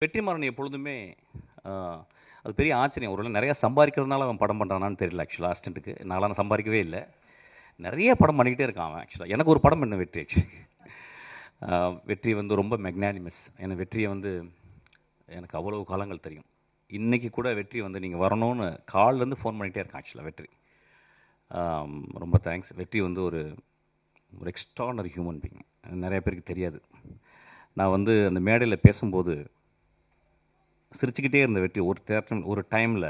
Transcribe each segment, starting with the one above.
வெற்றிமாறன் எப்பொழுதுமே ஆ, அது பெரிய ஆச்சரியம். ஒருவேளை நிறையா சம்பாதிக்கிறதுனால அவன் படம் பண்ணுறானான்னு தெரியல. ஆக்சுவலாக அசிஸ்டண்ட்டுக்கு நான்லாம் சம்பாதிக்கவே இல்லை. நிறைய படம் பண்ணிக்கிட்டே இருக்கான் அவன். ஆக்சுவலாக எனக்கு ஒரு படம் பண்ண வெற்றி. ஆக்சுவலி வெற்றி வந்து ரொம்ப மெக்னானிமஸ். எனக்கு வெற்றியை வந்து எனக்கு அவ்வளவு காலங்கள் தெரியும். இன்றைக்கி கூட வெற்றி வந்து நீங்கள் வரணும்னு கால்லேருந்து ஃபோன் பண்ணிகிட்டே இருக்கான். ஆக்சுவலாக வெற்றி ரொம்ப தேங்க்ஸ். வெற்றி வந்து ஒரு ஒரு எக்ஸ்ட்ரானரி ஹியூமன் பீயிங். நிறைய பேருக்கு தெரியாது. நான் வந்து அந்த மேடையில் பேசும்போது சிரிச்சுக்கிட்டே இருந்த வெற்றி ஒரு டைமில்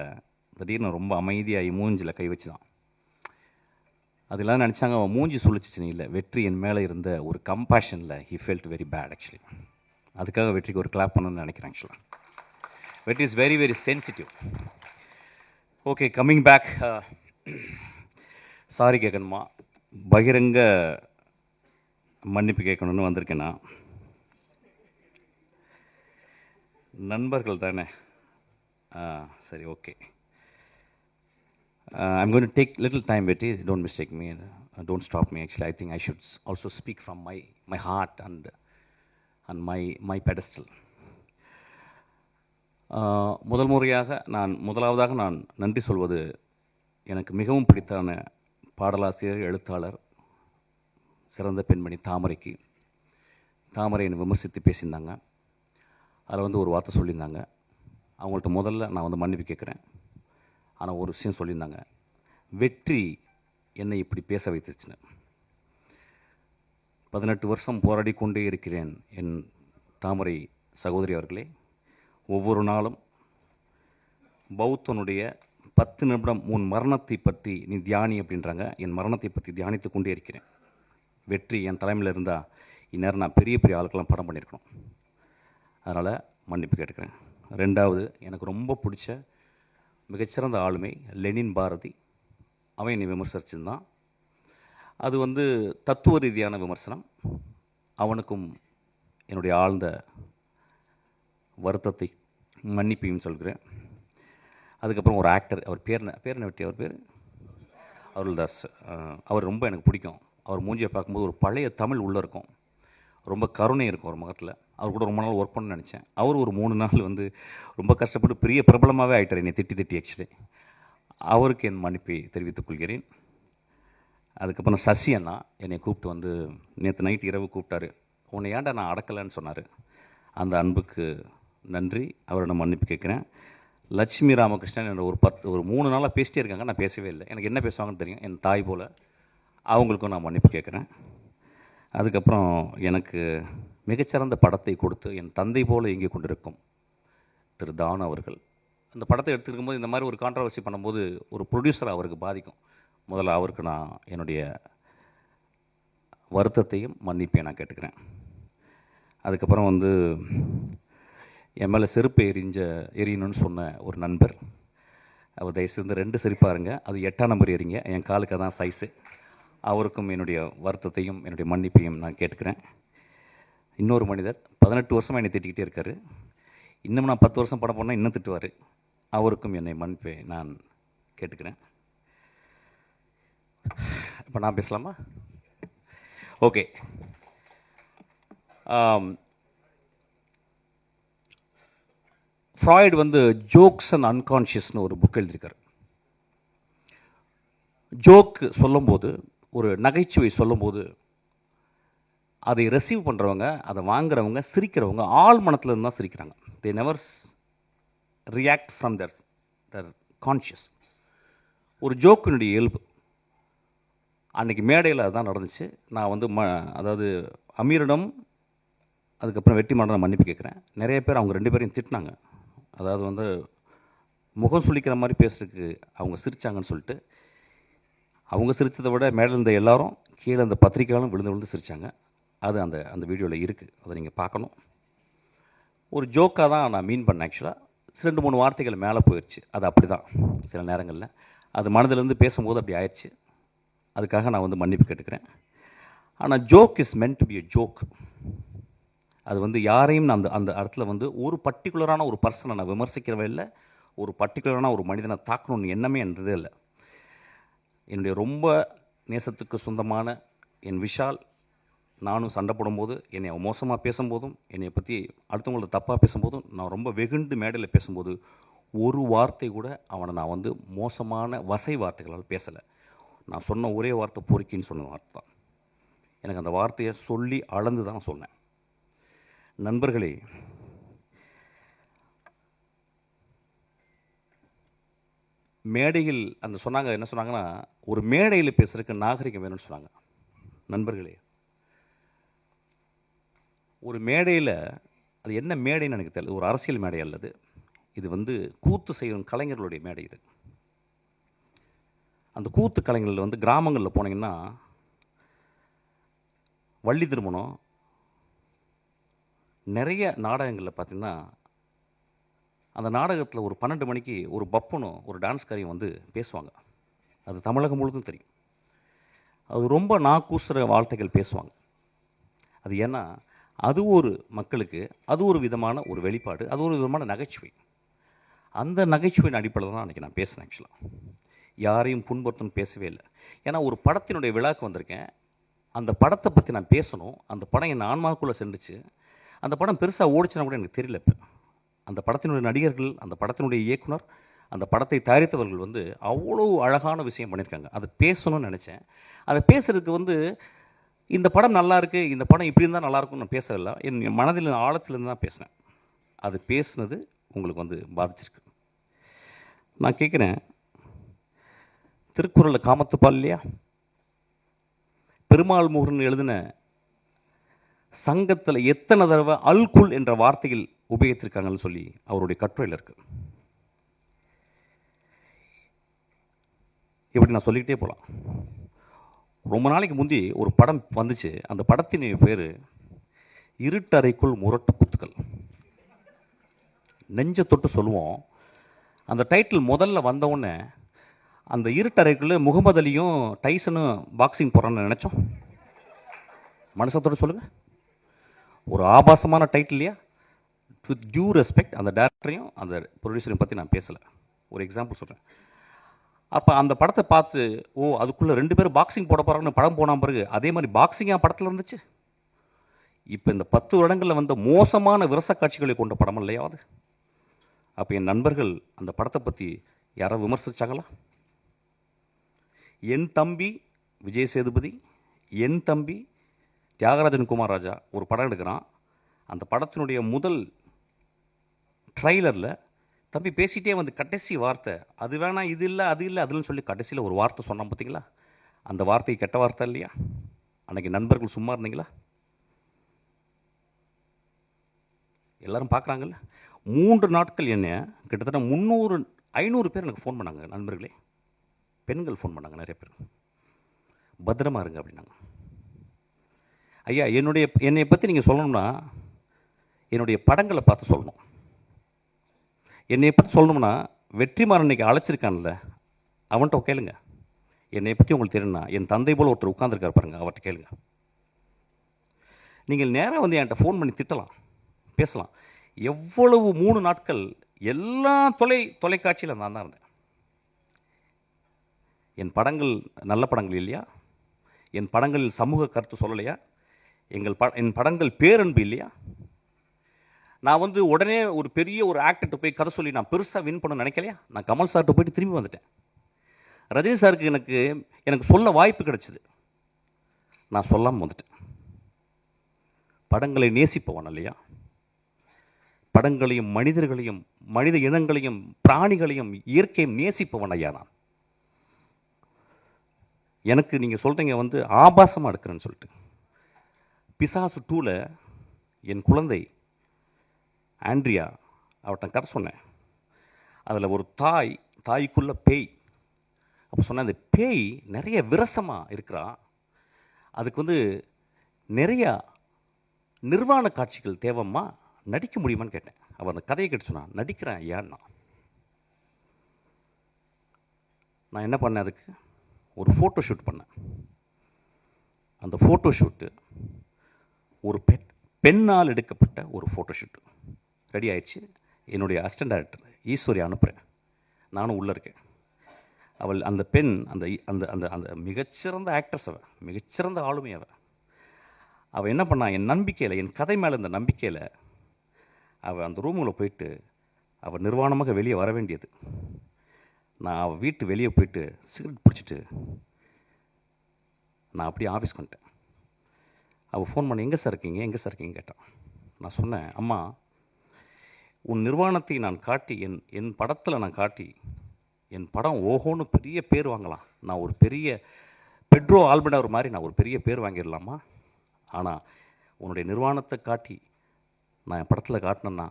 திடீர்னு ரொம்ப அமைதியாகி மூஞ்சில் கை வச்சு தான். அது எல்லாம் நினச்சாங்க அவன் மூஞ்சி சொல்லிச்சின்னு இல்லை, வெற்றி என் மேலே இருந்த ஒரு கம்பேஷனில் he felt very bad actually. அதுக்காக வெற்றிக்கு ஒரு கிளாப் பண்ணணும்னு நினைக்கிறேன். ஆக்சுவலாக Vetri is very very sensitive. Okay, coming back. Sorry கேட்கணுமா, பகிரங்க மன்னிப்பு கேட்கணுன்னு வந்திருக்கேன் நான். நண்பர்கள் தானே, சரி okay. I'm going to take little time, Betty. Don't mistake me. Don't stop me. Actually, I think I should also speak from my heart and my pedestal. முதலாவதாக நான் நன்றி சொல்வது எனக்கு மிகவும் பிடித்தான பாடலாசிரியர், எழுத்தாளர், சிறந்த பெண்மணி தாமரைக்கு. தாமரை என்னை விமர்சித்து பேசியிருந்தாங்க. அதில் வந்து ஒரு வார்த்தை சொல்லியிருந்தாங்க. அவங்கள்ட்ட முதல்ல நான் வந்து மன்னிப்பு கேட்குறேன். ஆனால் ஒரு விஷயம் சொல்லியிருந்தாங்க, வெற்றி என்னை இப்படி பேச வைத்துச்சுன்னு. 18 வருஷம் போராடி கொண்டே இருக்கிறேன் என் தாமரை சகோதரி அவர்களே. ஒவ்வொரு நாளும் பௌத்தனுடைய 10 நிமிடம் உன் மரணத்தை பற்றி நீ தியானி அப்படின்றாங்க. என் மரணத்தை பற்றி தியானித்து கொண்டே இருக்கிறேன். வெற்றி என் தலைமையில் இருந்தால் இந்நேரம் நான் பெரிய பெரிய ஆளுக்கெல்லாம் படம் பண்ணியிருக்கணும். அதனால் மன்னிப்பு கேட்டுக்கிறேன். ரெண்டாவது, எனக்கு ரொம்ப பிடிச்ச மிகச்சிறந்த ஆளுமை லெனின் பாரதி. அவன் என்னை விமர்சிச்சிருந்தான். அது வந்து தத்துவ ரீதியான விமர்சனம். அவனுக்கும் என்னுடைய ஆழ்ந்த வருத்தத்தை மன்னிப்பையும் சொல்கிறேன். அதுக்கப்புறம் ஒரு ஆக்டர், அவர் பேர் என்ன வெற்றி, அவர் பேர் அருள்தாஸ். அவர் ரொம்ப எனக்கு பிடிக்கும். அவர் மூஞ்சியை பார்க்கும்போது ஒரு பழைய தமிழ் உள்ளே இருக்கும், ரொம்ப கருணை இருக்கும் ஒரு முகத்தில். அவர் கூட ரொம்ப நாள் ஒர்க் பண்ணணும்னு நினச்சேன். அவர் ஒரு 3 நாள் வந்து ரொம்ப கஷ்டப்பட்டு பெரிய பிரபலமாகவே ஆகிட்டார் என்னை திட்டி ஆக்சுவலி. அவருக்கு என் மன்னிப்பை தெரிவித்துக் கொள்கிறேன். அதுக்கப்புறம் சசி அண்ணா என்னை கூப்பிட்டு வந்து நேற்று நைட் இரவு கூப்பிட்டாரு. உன்னை ஏன்டா நான் அடக்கலைன்னு சொன்னார். அந்த அன்புக்கு நன்றி. அவரோட மன்னிப்பு கேட்குறேன். லட்சுமி ராமகிருஷ்ணன் என்னோட ஒரு 3 நாளாக பேசிட்டே இருக்காங்க. நான் பேசவே இல்லை. எனக்கு என்ன பேசுவாங்கன்னு தெரியும், என் தாய் போல். அவங்களுக்கும் நான் மன்னிப்பு கேட்குறேன். அதுக்கப்புறம் எனக்கு மிகச்சிறந்த படத்தை கொடுத்து என் தந்தை போல் இயங்கி கொண்டிருக்கும் திரு தான் அவர்கள். அந்த படத்தை எடுத்துருக்கும்போது இந்த மாதிரி ஒரு கான்ட்ரவர்சி பண்ணும்போது ஒரு ப்ரொடியூசர் அவருக்கு பாதிக்கும். முதல்ல அவருக்கு நான் என்னுடைய வருத்தத்தையும் மன்னிப்பையும் நான் கேட்டுக்கிறேன். அதுக்கப்புறம் வந்து என் மேலே செருப்பு எரியணும்னு சொன்ன ஒரு நண்பர், அவர் தயவுசெய்து 2 செருப்பாருங்க, அது 8ஆம் நம்பர் எறிங்க, என் காலுக்கு தான் சைஸு. அவருக்கும் என்னுடைய வருத்தத்தையும் என்னுடைய மன்னிப்பையும் நான் கேட்டுக்கிறேன். இன்னொரு மனிதர் 18 வருஷமாக என்னை திட்டிக்கிட்டே இருக்கார். இன்னும் நான் 10 வருஷம் படம் பண்ணால் இன்னும் திட்டுவார். அவருக்கும் என்னை மன்னிப்பை நான் கேட்டுக்கிறேன். இப்போ நான் பேசலாமா? ஓகே. ஃப்ராய்டு வந்து ஜோக்ஸ் அண்ட் அன்கான்ஷியஸ்னு ஒரு புக் எழுதியிருக்கார். ஜோக்கு சொல்லும்போது, ஒரு நகைச்சுவை சொல்லும்போது, அதை ரெசீவ் பண்ணுறவங்க, அதை வாங்குறவங்க, சிரிக்கிறவங்க ஆள் மனத்தில் இருந்து தான் சிரிக்கிறாங்க. They never react from their conscious. ஒரு ஜோக்கினுடைய இயல்பு. அன்றைக்கி மேடையில் அதுதான் நடந்துச்சு. நான் வந்து அதாவது அமீரிடம் அதுக்கப்புறம் வெற்றிமாறன் மன்னிப்பு கேட்குறேன். நிறைய பேர் அவங்க 2 பேரையும் திட்டினாங்க. அதாவது வந்து முகம் சுளிக்கிற மாதிரி பேசுறதுக்கு அவங்க சிரித்தாங்கன்னு சொல்லிட்டு. அவங்க சிரித்ததை விட மேலே இருந்த எல்லாரும் கீழே அந்த பத்திரிக்கையாலும் விழுந்து சிரித்தாங்க. அது அந்த வீடியோவில் இருக்குது, அதை நீங்கள் பார்க்கணும். ஒரு ஜோக்காக தான் நான் மீன் பண்ணேன். ஆக்சுவலாக 2-3 வார்த்தைகள் மேலே போயிடுச்சு. அது அப்படி தான் சில நேரங்களில் அது மனதிலேருந்து பேசும்போது அப்படி ஆயிடுச்சு. அதுக்காக நான் வந்து மன்னிப்பு கேட்டுக்கிறேன். ஆனால் joke is meant to be a joke. அது வந்து யாரையும் நான் அந்த இடத்துல வந்து ஒரு பர்டிகுலரான ஒரு பர்சனை நான் விமர்சிக்கிறவே இல்லை, ஒரு பர்டிகுலரான ஒரு மனிதனை தாக்கணும்னு எண்ணமே என்றதே இல்லை. என்னுடைய ரொம்ப நேசத்துக்கு சொந்தமான என் விஷால், நானும் சண்டை போடும்போது, என்னை மோசமாக பேசும்போதும், என்னை பற்றி அடுத்தவங்கள தப்பாக பேசும்போதும், நான் ரொம்ப வெகுண்டு மேடையில் பேசும்போது, ஒரு வார்த்தை கூட அவனை நான் வந்து மோசமான வசை வார்த்தைகளால் பேசலை. நான் சொன்ன ஒரே வார்த்தை பொறுக்கின்னு சொன்ன வார்த்தை தான். எனக்கு அந்த வார்த்தையை சொல்லி அளந்து தான் சொன்னேன். நண்பர்களே, மேடையில் அந்த சொன்னாங்க, என்ன சொன்னாங்கன்னா, ஒரு மேடையில் பேசுறதுக்கு நாகரிகம் வேணும்னு சொன்னாங்க. நண்பர்களே, ஒரு மேடையில், அது என்ன மேடைன்னு எனக்கு தெரியல, ஒரு அரசியல் மேடை அல்லது, இது வந்து கூத்து செய்யும் கலைஞர்களுடைய மேடை இது. அந்த கூத்து கலைஞர்கள் வந்து கிராமங்களில் போனீங்கன்னா, வள்ளி திருமணம், நிறைய நாடகங்களில் பார்த்தீங்கன்னா, அந்த நாடகத்தில் ஒரு 12 மணிக்கு ஒரு பப்பனும் ஒரு டான்ஸ்காரியும் வந்து பேசுவாங்க. அது தமிழகம் முழுதும் தெரியும். அது ரொம்ப நாக்கூசுற வார்த்தைகள் பேசுவாங்க. அது ஏன்னா, அது ஒரு மக்களுக்கு அது ஒரு விதமான ஒரு வெளிப்பாடு, அது ஒரு விதமான நகைச்சுவை. அந்த நகைச்சுவையின் அடிப்படையில் தான் அன்றைக்கி நான் பேசினேன். ஆக்சுவலாக யாரையும் புண்படுத்தணும்னு பேசவே இல்லை. ஏன்னா ஒரு படத்தினுடைய விழாவுக்கு வந்திருக்கேன், அந்த படத்தை பற்றி நான் பேசணும். அந்த படம் என் ஆன்மாவுக்குள்ளே சென்றுச்சு. அந்த படம் பெருசாக ஓடிச்சுன்னா கூட எனக்கு தெரியல. இப்போ அந்த படத்தினுடைய நடிகர்கள், அந்த படத்தினுடைய இயக்குனர், அந்த படத்தை தயாரித்தவர்கள் வந்து அவ்வளோ அழகான விஷயம் பண்ணியிருக்காங்க. அதை பேசணும்னு நினச்சேன். அதை பேசுகிறதுக்கு வந்து இந்த படம் நல்லா இருக்குது, இந்த படம் இப்படி இருந்தால் நல்லாயிருக்கும்னு நான் பேசலை. என் மனதில் ஆழத்துலேருந்து தான் பேசினேன். அது பேசுனது உங்களுக்கு வந்து பாதிச்சிருக்கு. நான் கேட்குறேன், திருக்குறளில் காமத்துப்பால் இல்லையா, பெருமாள் முருகன் எழுதின சங்கத்தில் எத்தனை தடவை அல்குல் என்ற வார்த்தையில் உபயோகித்திருக்காங்கன்னு சொல்லி அவருடைய கட்டுரையில் இருக்கு. இப்படி நான் சொல்லிக்கிட்டே போகலாம். ரொம்ப நாளைக்கு முந்தி ஒரு படம் வந்துச்சு. அந்த படத்தின் பேர் இருட்டறைக்குள் முரட்டு குத்துக்கள். நெஞ்ச தொட்டு சொல்லுவோம். அந்த டைட்டில் முதல்ல வந்தவுடனே அந்த இருட்டறைக்குள்ளே முகமது அலியும் டைசனும் பாக்ஸிங் போகிறான்னு நினச்சோம். மனசத்தோடு சொல்லுங்கள். ஒரு ஆபாசமான டைட்டில் இல்லையா? வித் டியூ ரெஸ்பெக்ட் அந்த டேரக்டரையும் அந்த ப்ரொடியூசரையும் பற்றி நான் பேசலை, ஒரு எக்ஸாம்பிள் சொல்கிறேன். அப்போ அந்த படத்தை பார்த்து, ஓ அதுக்குள்ளே 2 பேரும் பாக்ஸிங் போட போகிறாங்கன்னு படம் போன பிறகு அதே மாதிரி பாக்ஸிங்காக படத்தில் இருந்துச்சு. இப்போ இந்த 10 வருடங்களில் வந்த மோசமான விரச காட்சிகளை கொண்ட படம் இல்லையா அது? அப்போ என் நண்பர்கள் அந்த படத்தை பற்றி யாராவது விமர்சிச்சாங்களா? என் தம்பி விஜய் சேதுபதி, என் தம்பி தியாகராஜன் குமார் ராஜா ஒரு படம் எடுக்கிறான். அந்த படத்தினுடைய முதல் ட்ரைலரில் தம்பி பேசிகிட்டே வந்து கடைசி வார்த்தை, அது வேணாம், இது இல்லை, அது இல்லை, அதுன்னு சொல்லி கடைசியில் ஒரு வார்த்தை சொன்னான் பார்த்தீங்களா? அந்த வார்த்தை கெட்ட வார்த்தை இல்லையா? அன்றைக்கி நண்பர்கள் சும்மா இருந்தீங்களா? எல்லோரும் பார்க்குறாங்கல்ல. 3 நாட்கள் என்ன கிட்டத்தட்ட 500 பேர் எனக்கு ஃபோன் பண்ணாங்க. நண்பர்களே, பெண்கள் ஃபோன் பண்ணாங்க நிறைய பேர். பத்திரமா இருங்க அப்படின்னாங்க. ஐயா, என்னை பற்றி நீங்கள் சொல்லணும்னா என்னுடைய படங்களை பார்த்து சொல்லணும். என்னை பற்றி சொல்லணும்னா வெற்றிமாறன் இன்னைக்கு அழைச்சிருக்கான்ல, அவன்கிட்ட கேளுங்க. என்னை பற்றி உங்களுக்கு தெரியும்னா என் தந்தை போல் ஒருத்தர் உட்காந்துருக்கார் பாருங்க, அவர்கிட்ட கேளுங்க. நீங்கள் நேராக வந்து என்கிட்ட ஃபோன் பண்ணி திட்டலாம், பேசலாம். எவ்வளவு 3 நாட்கள் எல்லா தொலைக்காட்சியில் நான் தான் இருந்தேன். என் படங்கள் நல்ல படங்கள் இல்லையா? என் படங்களில் சமூக கருத்து சொல்லலையா? என் படங்கள் பேரன்பு இல்லையா? நான் வந்து உடனே ஒரு பெரிய ஒரு ஆக்டர்கிட்ட போய் கதை சொல்லி நான் பெருசாக வின் பண்ண நினைக்கலையா? நான் கமல் சார்கிட்ட போயிட்டு திரும்பி வந்துட்டேன். ரஜினி சாருக்கு எனக்கு சொல்ல வாய்ப்பு கிடைச்சிது, நான் சொல்லாமல் வந்துட்டேன். படங்களை நேசிப்பவன் இல்லையா? படங்களையும் மனிதர்களையும் மனித இனங்களையும் பிராணிகளையும் இயற்கையும் நேசிப்பவன் ஐயா நான். எனக்கு நீங்கள் சொல்கிறீங்க வந்து ஆபாசமாக எடுக்கிறேன்னு சொல்லிட்டு. பிசாசு 2ல் என் குழந்தை ஆண்ட்ரியா அவர்கிட்ட கதை சொன்னேன். அதில் ஒரு தாய்க்குள்ள பேய். அப்போ சொன்னேன், அந்த பேய் நிறைய விரசமாக இருக்கிறா, அதுக்கு வந்து நிறையா நிர்வாண காட்சிகள் தேவைம்மா, நடிக்க முடியுமான்னு கேட்டேன். அவர் அந்த கதையை கேட்டு சொன்னான், நடிக்கிறேன் ஐயான்னா. நான் என்ன பண்ணேன், அதுக்கு ஒரு ஃபோட்டோ ஷூட் பண்ணேன். அந்த ஃபோட்டோ ஷூட்டு ஒரு பெண்ணால் எடுக்கப்பட்ட ஒரு ஃபோட்டோ ஷூட்டு ரெடி ஆயிடுச்சு. என்னுடைய அசிஸ்டன்ட் டைரக்டர் ஈஸ்வரி அனுப்புகிறேன், நானும் உள்ளே இருக்கேன். அவள் அந்த பெண் அந்த அந்த அந்த அந்த மிகச்சிறந்த ஆக்ட்ரஸ், அவள் மிகச்சிறந்த ஆளுமை. அவள் அவள் என்ன பண்ணா, என் நம்பிக்கையில், என் கதை மேலே இந்த நம்பிக்கையில் அவள் அந்த ரூமுக்குள்ளே போயிட்டு அவள் நிர்வாணமாக வெளியே வர வேண்டியது. நான் அவள் வீட்டு வெளியே போயிட்டு சிகரெட் பிடிச்சிட்டு நான் அப்படியே ஆஃபீஸ்க்கு வந்துட்டேன். அவள் ஃபோன் பண்ணி, எங்கே சார் இருக்கீங்க, எங்கே சார் இருக்கீங்க கேட்டான். நான் சொன்னேன், அம்மா, உன் நிர்வாணத்தை நான் காட்டி, என் படத்தில் நான் காட்டி, என் படம் ஓஹோன்னு பெரிய பேர் வாங்கலாம், நான் ஒரு பெரிய பெட்ரோ ஆல்பர்டர் மாதிரி நான் ஒரு பெரிய பேர் வாங்கிடலாமா? ஆனால் உன்னுடைய நிர்வாணத்தை காட்டி நான் என் படத்தில் காட்டினேன்னா,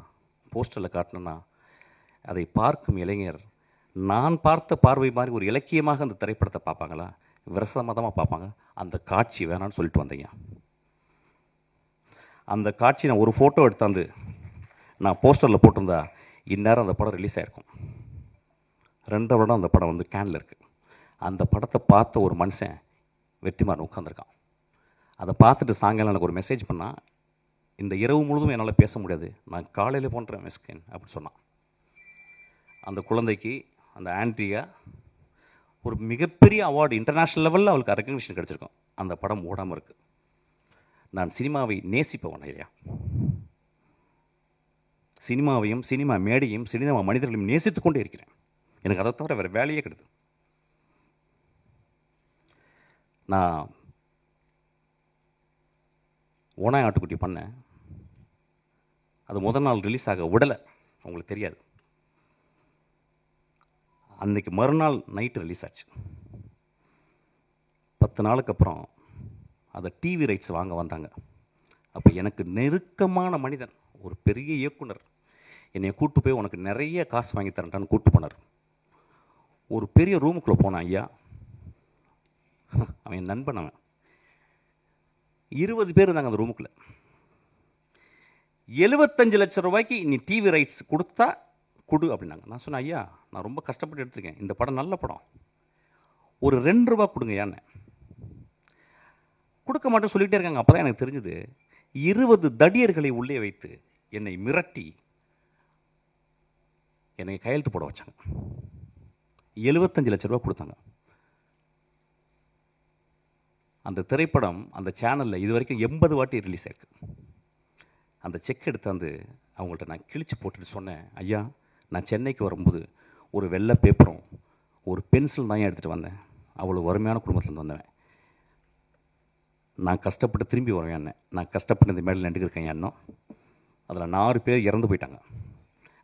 போஸ்டரில் காட்டினேன்னா, அதை பார்க்கும் இளைஞர் நான் பார்த்த பார்வை மாதிரி ஒரு இலக்கியமாக அந்த திரைப்படத்தை பார்ப்பாங்களா? விரசமதமாக பார்ப்பாங்க. அந்த காட்சி வேணான்னு சொல்லிட்டு வந்தீங்க. அந்த காட்சி நான் ஒரு ஃபோட்டோ எடுத்தாந்து நான் போஸ்டரில் போட்டிருந்தா இந்நேரம் அந்த படம் ரிலீஸ் ஆகிருக்கும். 2 வருடம் அந்த படம் வந்து கேனில் இருக்குது. அந்த படத்தை பார்த்த ஒரு மனுஷன் வெற்றிமாறன் உட்காந்துருக்கான். அதை பார்த்துட்டு சாயங்காலம் எனக்கு ஒரு மெசேஜ் பண்ணால், இந்த இரவு முழுதும் என்னால் பேச முடியாது, நான் காலையில் போன்றேன் மெஸ்கின் அப்படின்னு சொன்னான். அந்த குழந்தைக்கு, அந்த ஆண்ட்ரியா, ஒரு மிகப்பெரிய அவார்டு, இன்டர்நேஷ்னல் லெவலில் அவளுக்கு ரெக்கக்னிஷன் கிடச்சிருக்கும். அந்த படம் ஓடாமல் இருக்குது. நான் சினிமாவை நேசிப்பவன் இல்லையா? சினிமாவையும் சினிமா மேடையும் சினிமா மனிதர்களையும் நேசித்து கொண்டே இருக்கிறேன். எனக்கு அதை தவிர வேறு வேலையே கிடையாது. நான் ஓனாய் ஆட்டுக்குட்டி பண்ணேன். அது முதல் நாள் ரிலீஸ் ஆக விடலை, உங்களுக்கு தெரியாது. அன்றைக்கி மறுநாள் நைட்டு ரிலீஸ் ஆச்சு. 10 நாளுக்கு அப்புறம் அதை டிவி ரைட்ஸ் வாங்க வந்தாங்க. அப்போ எனக்கு நெருக்கமான மனிதன், ஒரு பெரிய இயக்குனர், என்னை கூப்பிட்டு போய் உனக்கு நிறைய காசு வாங்கி தரேன்டான்னு கூப்பிட்டு போனார். ஒரு பெரிய ரூமுக்குள்ளே போனான் ஐயா. அவன் என் நண்பன். அவன் 20 பேர் இருந்தாங்க அந்த ரூமுக்குள்ளே. 75 லட்சம் ரூபாய்க்கு நீ டிவி ரைட்ஸ் கொடுத்தா கொடு அப்படின்னாங்க. நான் சொன்னேன், ஐயா, நான் ரொம்ப கஷ்டப்பட்டு எடுத்துருக்கேன், இந்த படம் நல்ல படம், ஒரு 2 ரூபா கொடுங்க. ஏன்னு கொடுக்க மாட்டேன்னு சொல்லிகிட்டே இருக்காங்க. அப்போ தான் எனக்கு தெரிஞ்சது, 20 தடியர்களை உள்ளே வைத்து என்னை மிரட்டி என்னை கையெழுத்து போட வச்சாங்க. 75 லட்சம் ரூபா கொடுத்தாங்க. அந்த திரைப்படம் அந்த சேனலில் இது வரைக்கும் 80 வாட்டி ரிலீஸ் ஆயிருக்கு. அந்த செக் எடுத்தாந்து அவங்கள்ட்ட நான் கிழிச்சு போட்டுட்டு சொன்னேன், ஐயா, நான் சென்னைக்கு வரும்போது ஒரு வெள்ளை பேப்பரும் ஒரு பென்சில் தான் எடுத்துகிட்டு வந்தேன். அவ்வளோ வறுமையான குடும்பத்துலேருந்து வந்தவன். நான் கஷ்டப்பட்டு திரும்பி வருவேன். என்ன நான் கஷ்டப்பட்டு இந்த மேடையில் நின்றுருக்கேன். எண்ணம் அதில் 4 பேர் இறந்து போயிட்டாங்க.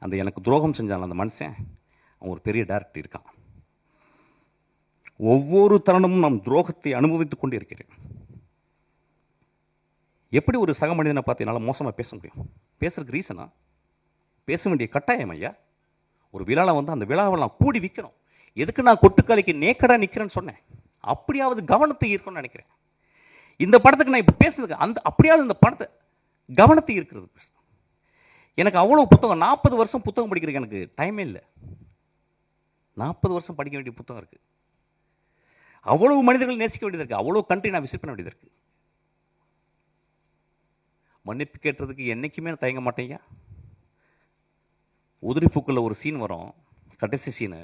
அந்த எனக்கு துரோகம் செஞ்சான் அந்த மனுஷன், அவன் ஒரு பெரிய டைரக்டர் இருக்கான். ஒவ்வொரு தருணமும் நாம் துரோகத்தை அனுபவித்துக் கொண்டே இருக்கிறேன். எப்படி ஒரு சக மனிதனை பார்த்து என்னால் மோசமாக பேச முடியும்? பேசுறதுக்கு ரீசனா? பேச வேண்டிய கட்டாயம் ஐயா. ஒரு விழாவில் வந்து அந்த விழாவில் நான் கூடி விற்கணும். எதுக்கு நான் கொட்டுக்காலிக்கு நேக்கடாக நிற்கிறேன்னு சொன்னேன்? அப்படியாவது கவனத்தை ஈர்க்கணும்னு நினைக்கிறேன். இந்த படத்துக்கு நான் இப்போ பேசுறதுக்கு அப்படியாவது இந்த படத்தை கவனத்தை ஈர்க்கிறது. எனக்கு அவ்வளோ புத்தகம், 40 வருஷம் புத்தகம் படிக்கிறதுக்கு எனக்கு டைமே இல்லை. 40 வருஷம் படிக்க வேண்டிய புத்தகம் இருக்குது. அவ்வளவு மனிதர்கள் நேசிக்க வேண்டியது இருக்குது. அவ்வளோ கண்ட்ரி நான் விசிட் பண்ண வேண்டியது இருக்குது. மன்னிப்பு கேட்டதுக்கு என்றைக்குமே நான் தயங்க மாட்டேங்க. உதிரிப்பூக்களில் ஒரு சீன் வரும், கடைசி சீனு.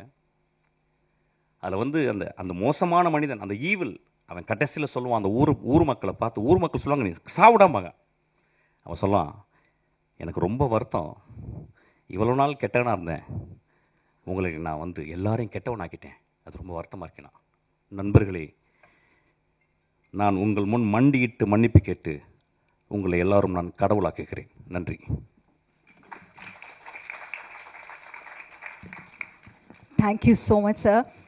அதில் வந்து அந்த மோசமான மனிதன், அந்த ஈவில், அவன் கடைசியில் சொல்லுவான் அந்த ஊர் மக்களை பார்த்து. ஊர் மக்கள் சொல்லுவாங்க, நீ சாவிடாமாங்க. அவன் சொல்லுவான், எனக்கு ரொம்ப வருத்தம், இவ்வளோ நாள் கெட்டவனாக இருந்தேன், உங்களுக்கு நான் வந்து எல்லாரையும் கெட்டவனாக்கிட்டேன், அது ரொம்ப வருத்தமாக இருக்கேன். நண்பர்களே, நான் உங்கள் முன் மண்டியிட்டு மன்னிப்பு கேட்டு உங்களை எல்லாரும் நான் கடவுளாக்குகிறேன். நன்றி. Thank you so much, sir.